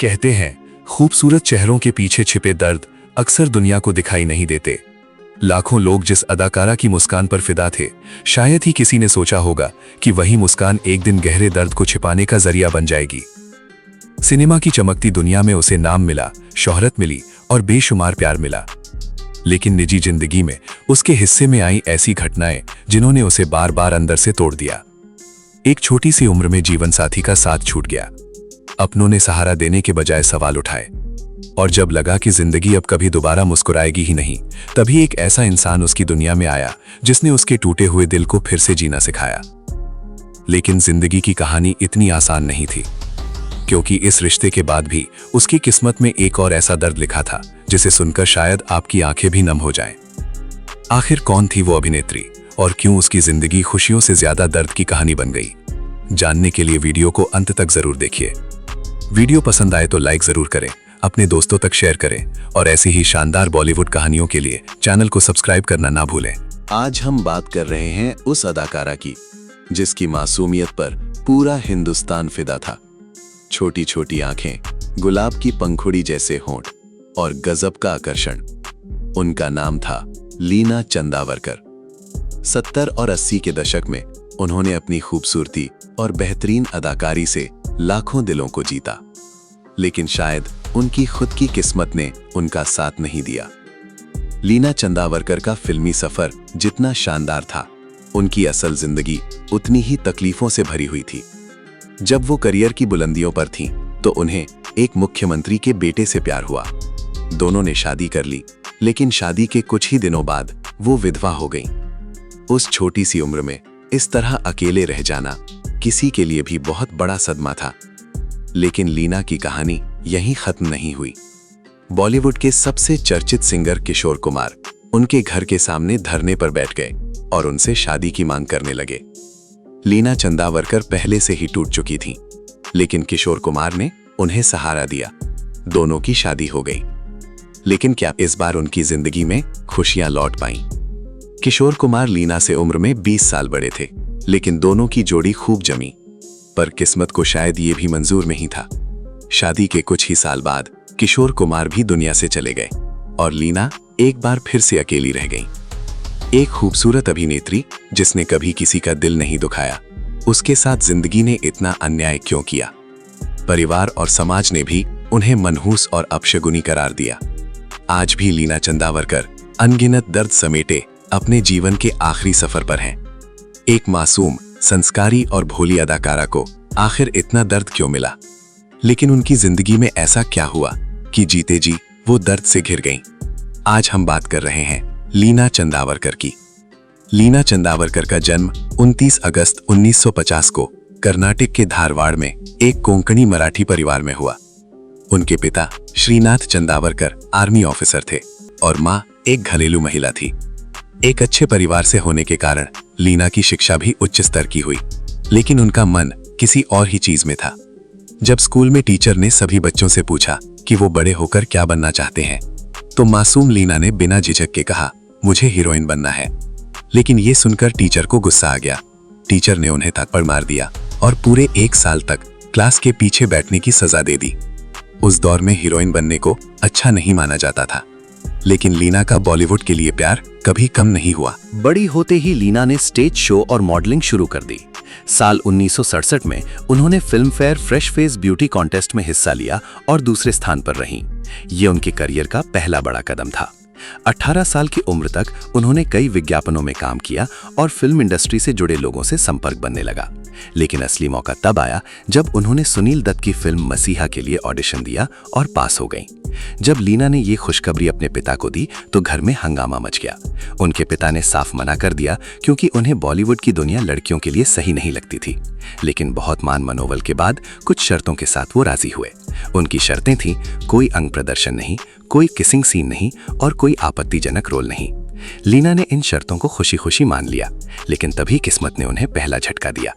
कहते हैं, खूबसूरत चेहरों के पीछे छिपे दर्द अक्सर दुनिया को दिखाई नहीं देते। लाखों लोग जिस अदाकारा की मुस्कान पर फिदा थे, शायद ही किसी ने सोचा होगा कि वही मुस्कान एक दिन गहरे दर्द को छिपाने का जरिया बन जाएगी। सिनेमा की चमकती दुनिया में उसे नाम मिला, शोहरत मिली और बेशुमार प्यार मिला। लेकिन निजी जिंदगी में उसके हिस्से में आई ऐसी घटनाएं जिन्होंने उसे बार बार अंदर से तोड़ दिया। एक छोटी सी उम्र में जीवन साथी का साथ छूट गया। अपनों ने सहारा देने के बजाय सवाल उठाए, और जब लगा कि जिंदगी अब कभी दोबारा मुस्कुराएगी ही नहीं, तभी एक ऐसा इंसान उसकी दुनिया में आया जिसने उसके टूटे हुए दिल को फिर से जीना सिखाया। लेकिन जिंदगी की कहानी इतनी आसान नहीं थी, क्योंकि इस रिश्ते के बाद भी उसकी किस्मत में एक और ऐसा दर्द लिखा था जिसे सुनकर शायद आपकी आंखें भी नम हो जाएं। आखिर कौन थी वो अभिनेत्री और क्यों उसकी जिंदगी खुशियों से ज्यादा दर्द की कहानी बन गई? जानने के लिए वीडियो को अंत तक जरूर देखिए। वीडियो पसंद आए तो लाइक जरूर करें, अपने दोस्तों तक शेयर करें और ऐसी ही शानदार बॉलीवुड कहानियों के लिए चैनल को सब्सक्राइब करना ना भूलें। आज हम बात कर रहे हैं उस अदाकारा की जिसकी मासूमियत पर पूरा हिंदुस्तान फिदा था। छोटी छोटी आंखें, गुलाब की पंखुड़ी जैसे होंठ और गजब का आकर्षण। उनका नाम था लीना चंदावरकर। 70 और 80 के दशक में उन्होंने अपनी खूबसूरती और बेहतरीन अदाकारी से लाखों दिलों को जीता। लेकिन शायद उनकी खुद की किस्मत ने उनका साथ नहीं दिया। लीना चंदावरकर का फिल्मी सफर जितना शानदार था, उनकी असल जिंदगी उतनी ही तकलीफों से भरी हुई थी। जब वो करियर की बुलंदियों पर थीं, तो उन्हें एक मुख्यमंत्री के बेटे से प्यार हुआ। दोनों ने शादी कर ली, लेकिन शादी के कुछ ही दिनों बाद वो विधवा हो गईं। उस छोटी सी उम्र में इस तरह अकेले रह जाना किसी के लिए भी बहुत बड़ा सदमा था। लेकिन लीना की कहानी यहीं खत्म नहीं हुई। बॉलीवुड के सबसे चर्चित सिंगर किशोर कुमार उनके घर के सामने धरने पर बैठ गए और उनसे शादी की मांग करने लगे। लीना चंदावरकर पहले से ही टूट चुकी थीं, लेकिन किशोर कुमार ने उन्हें सहारा दिया। दोनों की शादी हो गई। लेकिन क्या इस बार उनकी जिंदगी में खुशियां लौट पाईं? किशोर कुमार लीना से उम्र में 20 साल बड़े थे, लेकिन दोनों की जोड़ी खूब जमी। पर किस्मत को शायद ये भी मंजूर नहीं था। शादी के कुछ ही साल बाद किशोर कुमार भी दुनिया से चले गए और लीना एक बार फिर से अकेली रह गई। एक खूबसूरत अभिनेत्री जिसने कभी किसी का दिल नहीं दुखाया, उसके साथ जिंदगी ने इतना अन्याय क्यों किया? परिवार और समाज ने भी उन्हें मनहूस और अपशगुनी करार दिया। आज भी लीना चंदावरकर अनगिनत दर्द समेटे अपने जीवन के आखिरी सफर पर हैं। एक मासूम, संस्कारी और भोली अदाकारा को आखिर इतना दर्द क्यों मिला? लेकिन उनकी जिंदगी में ऐसा क्या हुआ कि जीते जी वो दर्द से घिर गईं? आज हम बात कर रहे हैं लीना चंदावरकर की। लीना चंदावरकर का जन्म 29 अगस्त 1950 को कर्नाटक के धारवाड़ में एक कोंकणी मराठी परिवार में हुआ। उनके पिता श्रीनाथ चंदावरकर आर्मी ऑफिसर थे और मां एक घरेलू महिला थी। एक अच्छे परिवार से होने के कारण लीना की शिक्षा भी उच्च स्तर की हुई, लेकिन उनका मन किसी और ही चीज में था। जब स्कूल में टीचर ने सभी बच्चों से पूछा कि वो बड़े होकर क्या बनना चाहते हैं, तो मासूम लीना ने बिना झिझक के कहा, मुझे हीरोइन बनना है। लेकिन ये सुनकर टीचर को गुस्सा आ गया। टीचर ने उन्हें थप्पड़ मार दिया और पूरे 1 साल तक क्लास के पीछे बैठने की सजा दे दी। उस दौर में हीरोइन बनने को अच्छा नहीं माना जाता था, लेकिन लीना का बॉलीवुड के लिए प्यार कभी कम नहीं हुआ। बड़ी होते ही लीना ने स्टेज शो और मॉडलिंग शुरू कर दी। साल 1967 में उन्होंने film fair fresh face beauty contest में हिस्सा लिया और दूसरे स्थान पर रहीं। ये उनके करियर का पहला बड़ा कदम था। 18 साल की उम्र तक उन्होंने कई विज्ञापनों में काम किया और फिल्म इंडस्ट्री से जुड़े लोगों से संपर्क बनने लगा। लेकिन असली मौका तब आया जब उन्होंने सुनील दत्त की फिल्म मसीहा के लिए ऑडिशन दिया और पास हो गईं। जब लीना ने ये खुशखबरी अपने पिता को दी तो घर में हंगामा मच गया। उनके पिता ने साफ मना कर दिया, क्योंकि उन्हें बॉलीवुड की दुनिया लड़कियों के लिए सही नहीं लगती थी। लेकिन बहुत मान मनोबल के बाद कुछ शर्तों के साथ वो राजी हुए। उनकी शर्तें थीं, कोई अंग प्रदर्शन नहीं, कोई किसिंग सीन नहीं और कोई आपत्तिजनक रोल नहीं। लीना ने इन शर्तों को खुशी खुशी मान लिया, लेकिन तभी किस्मत ने उन्हें पहला झटका दिया।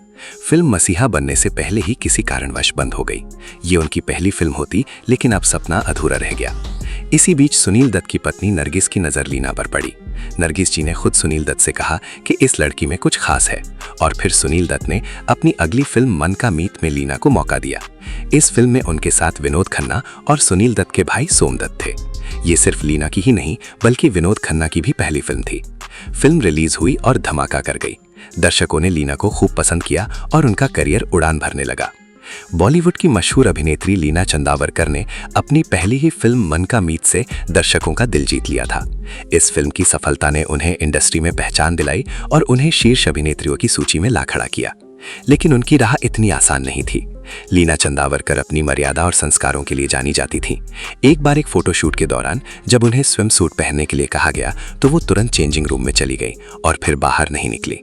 फिल्म मसीहा बनने से पहले ही किसी कारणवश बंद हो गई। ये उनकी पहली फिल्म होती, लेकिन अब सपना अधूरा रह गया। इसी बीच सुनील दत्त की पत्नी नरगिस की नजर लीना पर पड़ी। नरगिस जी ने खुद सुनील दत्त से कहा कि इस लड़की में कुछ खास है, और फिर सुनील दत्त ने अपनी अगली फिल्म मन का मीत में लीना को मौका दिया। इस फिल्म में उनके साथ विनोद खन्ना और सुनील दत्त के भाई सोम दत्त थे। ये सिर्फ लीना की ही नहीं बल्कि विनोद खन्ना की भी पहली फिल्म थी। फिल्म रिलीज हुई और धमाका कर गई। दर्शकों ने लीना को खूब पसंद किया और उनका करियर उड़ान भरने लगा। बॉलीवुड की मशहूर अभिनेत्री लीना चंदावरकर ने अपनी पहली ही फिल्म मन का मीत से दर्शकों का दिल जीत लिया था। इस फिल्म की सफलता ने उन्हें इंडस्ट्री में पहचान दिलाई और उन्हें शीर्ष अभिनेत्रियों की सूची में ला खड़ा किया। लेकिन उनकी राह इतनी आसान नहीं थी। लीना चंदावरकर अपनी मर्यादा और संस्कारों के लिए जानी जाती थी। एक बार एक फोटोशूट के दौरान जब उन्हें स्विम सूट पहनने के लिए कहा गया तो वो तुरंत चेंजिंग रूम में चली गई और फिर बाहर नहीं निकली।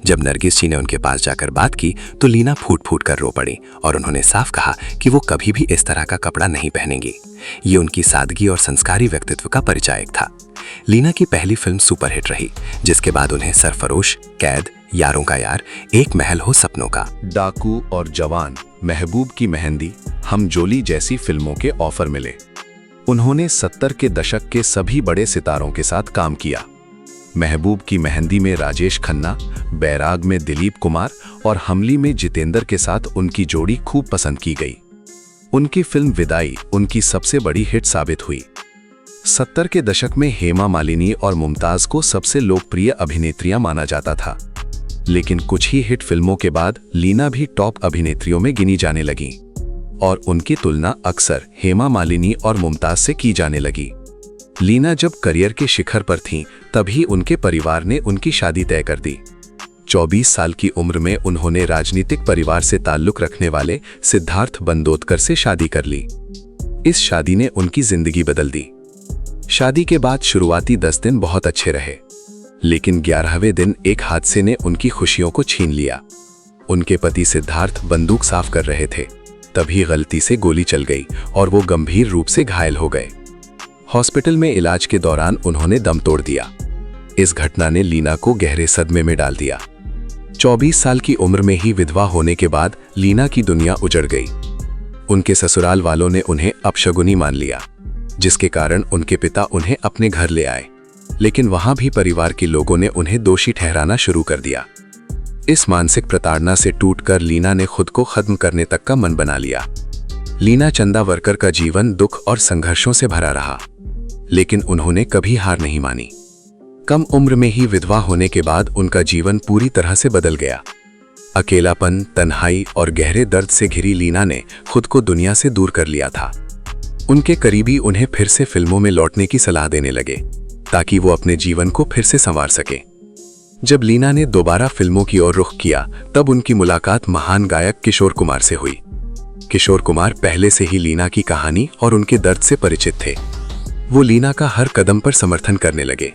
जब नरगिस जी ने उनके पास जाकर बात की तो लीना फूट फूट कर रो पड़ी और उन्होंने साफ कहा कि वो कभी भी इस तरह का कपड़ा नहीं पहनेंगी। ये उनकी सादगी और संस्कारी व्यक्तित्व का परिचायक था। लीना की पहली फिल्म सुपरहिट रही, जिसके बाद उन्हें सरफरोश, कैद, यारों का यार, एक महल हो सपनों का, डाकू और जवान, महबूब की मेहंदी, हम जोली जैसी फिल्मों के ऑफर मिले। उन्होंने 70 के दशक के सभी बड़े सितारों के साथ काम किया। महबूब की मेहंदी में राजेश खन्ना, बैराग में दिलीप कुमार और हमली में जितेंद्र के साथ उनकी जोड़ी खूब पसंद की गई। उनकी फिल्म विदाई उनकी सबसे बड़ी हिट साबित हुई। 70 के दशक में हेमा मालिनी और मुमताज को सबसे लोकप्रिय अभिनेत्रियां माना जाता था, लेकिन कुछ ही हिट फिल्मों के बाद लीना भी टॉप अभिनेत्रियों में गिनी जाने लगी और उनकी तुलना अक्सर हेमा मालिनी और मुमताज से की जाने लगी। लीना जब करियर के शिखर पर थीं, तभी उनके परिवार ने उनकी शादी तय कर दी। 24 साल की उम्र में उन्होंने राजनीतिक परिवार से ताल्लुक रखने वाले सिद्धार्थ बंदोदकर से शादी कर ली। इस शादी ने उनकी जिंदगी बदल दी। शादी के बाद शुरुआती 10 दिन बहुत अच्छे रहे, लेकिन 11वें दिन एक हादसे ने उनकी खुशियों को छीन लिया। उनके पति सिद्धार्थ बंदूक साफ कर रहे थे, तभी गलती से गोली चल गई और वो गंभीर रूप से घायल हो गए। हॉस्पिटल में इलाज के दौरान उन्होंने दम तोड़ दिया। इस घटना ने लीना को गहरे सदमे में डाल दिया। 24 साल की उम्र में ही विधवा होने के बाद लीना की दुनिया उजड़ गई। उनके ससुराल वालों ने उन्हें अपशगुनी मान लिया, जिसके कारण उनके पिता उन्हें अपने घर ले आए, लेकिन वहां भी परिवार के लोगों ने उन्हें दोषी ठहराना शुरू कर दिया। इस मानसिक प्रताड़ना से टूटकर लीना ने खुद को खत्म करने तक का मन बना लिया। लीना चंदावरकर का जीवन दुख और संघर्षों से भरा रहा, लेकिन उन्होंने कभी हार नहीं मानी। कम उम्र में ही विधवा होने के बाद उनका जीवन पूरी तरह से बदल गया। अकेलापन, तन्हाई और गहरे दर्द से घिरी लीना ने खुद को दुनिया से दूर कर लिया था। उनके करीबी उन्हें फिर से फिल्मों में लौटने की सलाह देने लगे ताकि वो अपने जीवन को फिर से संवार सके। जब लीना ने दोबारा फिल्मों की ओर रुख किया, तब उनकी मुलाकात महान गायक किशोर कुमार से हुई। किशोर कुमार पहले से ही लीना की कहानी और उनके दर्द से परिचित थे। वो लीना का हर कदम पर समर्थन करने लगे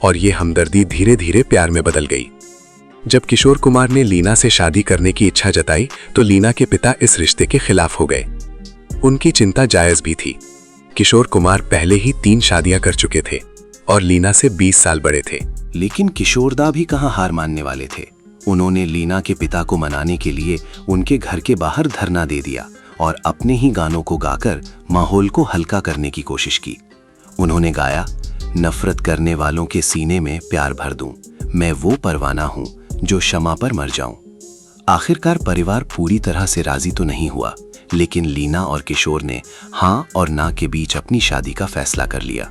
और ये हमदर्दी धीरे धीरे प्यार में बदल गई। जब किशोर कुमार ने लीना से शादी करने की इच्छा जताई तो लीना के पिता इस रिश्ते के खिलाफ हो गए। उनकी चिंता जायज भी थी। किशोर कुमार पहले ही 3 शादियां कर चुके थे और लीना से 20 साल बड़े थे। लेकिन किशोरदा भी कहां हार मानने वाले थे। उन्होंने लीना के पिता को मनाने के लिए उनके घर के बाहर धरना दे दिया और अपने ही गानों को गाकर माहौल को हल्का करने की कोशिश की। उन्होंने गाया, नफरत करने वालों के सीने में प्यार भर दूं, मैं वो परवाना हूं जो शमा पर मर जाऊं। आखिरकार परिवार पूरी तरह से राजी तो नहीं हुआ, लेकिन लीना और किशोर ने हाँ और ना के बीच अपनी शादी का फैसला कर लिया।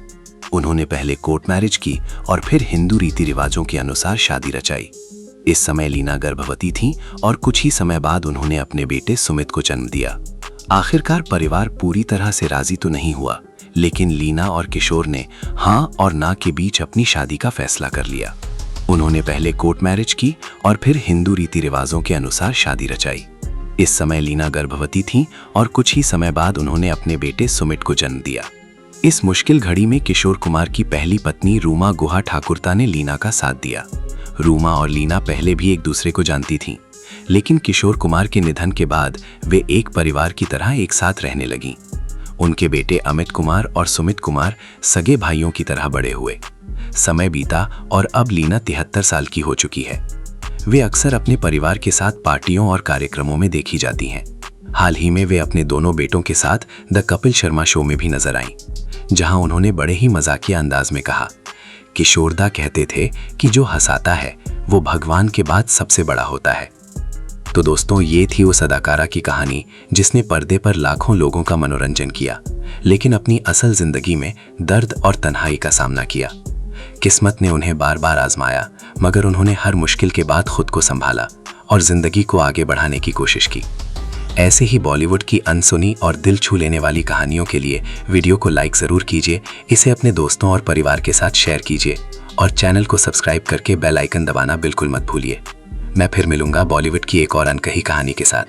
उन्होंने पहले कोर्ट मैरिज की और फिर हिंदू रीति रिवाजों के अनुसार शादी रचाई। इस समय लीना गर्भवती थी और कुछ ही समय बाद उन्होंने अपने बेटे सुमित को जन्म दिया। आखिरकार परिवार पूरी तरह से राजी तो नहीं हुआ, लेकिन लीना और किशोर ने हाँ और ना के बीच अपनी शादी का फैसला कर लिया। उन्होंने पहले कोर्ट मैरिज की और फिर हिंदू रीति रिवाजों के अनुसार शादी रचाई। इस समय लीना गर्भवती थी और कुछ ही समय बाद उन्होंने अपने बेटे सुमित को जन्म दिया। इस मुश्किल घड़ी में किशोर कुमार की पहली पत्नी रूमा गुहा ठाकुरता ने लीना का साथ दिया। रूमा और लीना पहले भी एक दूसरे को जानती थीं, लेकिन किशोर कुमार के निधन के बाद वे एक परिवार की तरह एक साथ रहने लगीं। उनके बेटे अमित कुमार और सुमित कुमार सगे भाइयों की तरह बड़े हुए। समय बीता और अब लीना 73 साल की हो चुकी है। वे अक्सर अपने परिवार के साथ पार्टियों और कार्यक्रमों में देखी जाती हैं। हाल ही में वे अपने दोनों बेटों के साथ द कपिल शर्मा शो में भी नजर आईं, जहां उन्होंने बड़े ही मजाकिया अंदाज में कहा किशोरदा कहते थे कि जो हंसाता है वो भगवान के बाद सबसे बड़ा होता है। तो दोस्तों, ये थी उस अदाकारा की कहानी जिसने पर्दे पर लाखों लोगों का मनोरंजन किया, लेकिन अपनी असल जिंदगी में दर्द और तन्हाई का सामना किया। किस्मत ने उन्हें बार बार आजमाया, मगर उन्होंने हर मुश्किल के बाद खुद को संभाला और जिंदगी को आगे बढ़ाने की कोशिश की। ऐसे ही बॉलीवुड की अनसुनी और दिल छू लेने वाली कहानियों के लिए वीडियो को लाइक ज़रूर कीजिए, इसे अपने दोस्तों और परिवार के साथ शेयर कीजिए और चैनल को सब्सक्राइब करके बेल आइकन दबाना बिल्कुल मत भूलिए। मैं फिर मिलूंगा बॉलीवुड की एक और अनकही कहानी के साथ।